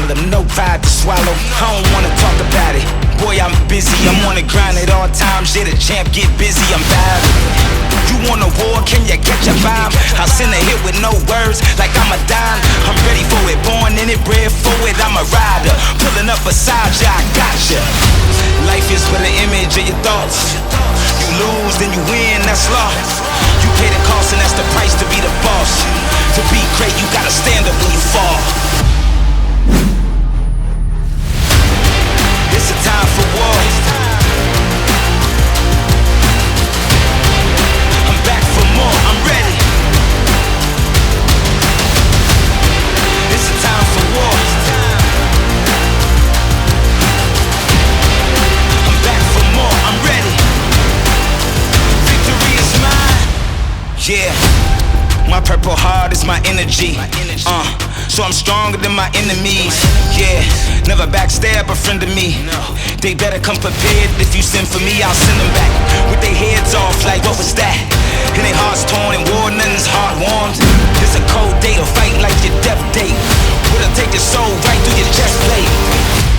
problem, no pride to swallow. I don't wanna talk about it. Boy, I'm busy, I'm on the grind at all times. Yeah, the champ get busy, I'm battling. You want a war, can you catch a vibe? I'll send a hit with no words, like I'm a dime. I'm ready for it, born in it, bred for it. I'm a rider, pulling up beside ya, I got ya. Life is but an image of your thoughts. You lose, then you win, that's law. You pay the cost and that's the price to be the boss. To be great, you gotta stand up when you fall. It's a time for war. I'm back for more, I'm ready. It's a time for war. I'm back for more, I'm ready. Victory is mine. Yeah, my purple heart is my energy. So I'm stronger than my enemies. Yeah, never backstab a friend of me. They better come prepared. If you send for me, I'll send them back with their heads off like what was that? And their hearts torn and war, nothing's heart warmed. It's a cold day to fight like your death date. What'll take your soul right through your chest plate?